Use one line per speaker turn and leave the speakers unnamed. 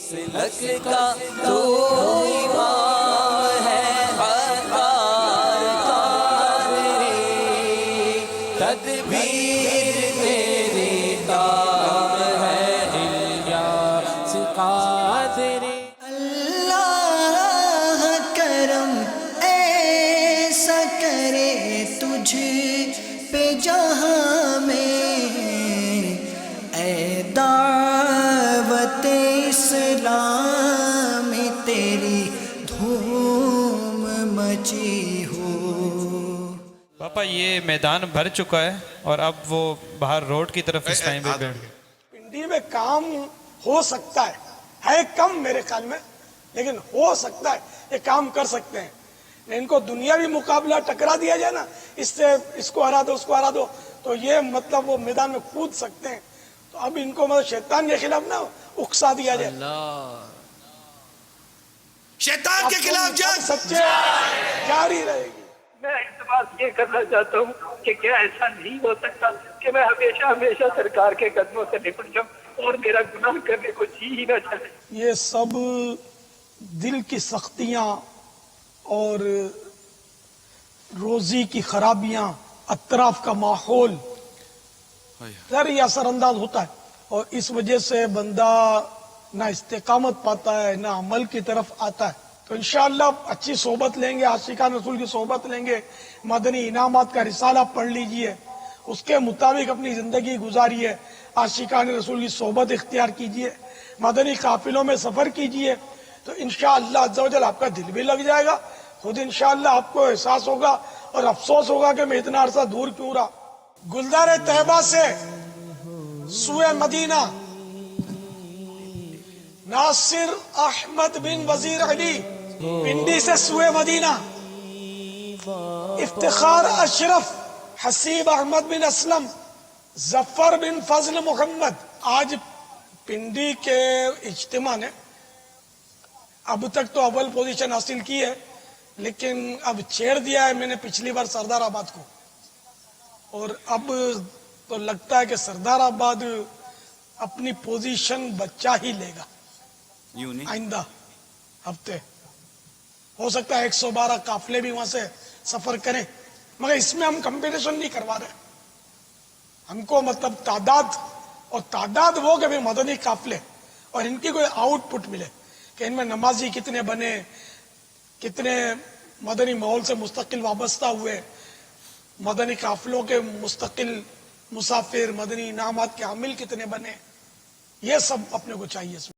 مسلک کا تو امام ہے عطار قادری، تدبیر تیری کام ہے الیاس قادری۔
اللہ کرم ایسا کرے تجھ پہ جہاں میں، اے دعوت اسلام تیری دھوم مچی ہو۔
پاپا یہ میدان بھر چکا ہے اور اب وہ باہر روڈ کی طرف اس ٹائم پہ بیٹھ گئے۔
پنڈی میں کام ہو سکتا ہے کم میرے خیال میں، لیکن ہو سکتا ہے یہ کام کر سکتے ہیں۔ ان کو دنیاوی مقابلہ ٹکرا دیا جائے نا، اس سے اس کو ہرا دو اس کو ہرا دو، تو یہ مطلب وہ میدان میں کود سکتے ہیں۔ تو اب ان کو مطلب شیطان کے خلاف نہ اکسا دیا جائے،
شیطان کے خلاف جنگ
سچے جاری رہے گی۔
میں التماس یہ کرنا چاہتا ہوں کہ کیا ایسا نہیں ہو سکتا کہ میں ہمیشہ ہمیشہ سرکار کے قدموں سے لپٹ جاؤں اور میرا گناہ کرنے کو جی ہی نہ چلے۔
یہ سب دل کی سختیاں اور روزی کی خرابیاں، اطراف کا ماحول سر یہ اثر انداز ہوتا ہے، اور اس وجہ سے بندہ نہ استقامت پاتا ہے نہ عمل کی طرف آتا ہے۔ تو انشاءاللہ اچھی صحبت لیں گے، عاشقان رسول کی صحبت لیں گے، مدنی انعامات کا رسالہ پڑھ لیجئے، اس کے مطابق اپنی زندگی گزاریے، عاشقان رسول کی صحبت اختیار کیجئے، مدنی قافلوں میں سفر کیجئے، تو انشاءاللہ عز و جل آپ کا دل بھی لگ جائے گا، خود انشاءاللہ آپ کو احساس ہوگا اور افسوس ہوگا کہ میں اتنا عرصہ دور کیوں رہا۔ گلزار طیبہ سے سوئے مدینہ ناصر احمد بن وزیر علی، پنڈی سے سوئے مدینہ افتخار اشرف، حسیب احمد بن اسلم، ظفر بن فضل محمد۔ آج پنڈی کے اجتماع نے اب تک تو اول پوزیشن حاصل کی ہے، لیکن اب چھیڑ دیا ہے میں نے پچھلی بار سردار آباد کو، اور اب تو لگتا ہے کہ سردار آباد اپنی پوزیشن بچا ہی لے گا آئندہ ہفتے۔ ہو سکتا ہے 112 قافلے بھی وہاں سے سفر کریں، مگر اس میں ہم کمپٹیشن نہیں کروا رہے، ہم کو مطلب تعداد وہ کہ بھی مدنی قافلے اور ان کی کوئی آؤٹ پٹ ملے کہ ان میں نمازی کتنے بنے، کتنے مدنی ماحول سے مستقل وابستہ ہوئے، مدنی قافلوں کے مستقل مسافر، مدنی انعامات کے حامل کتنے بنے، یہ سب اپنے کو چاہیے۔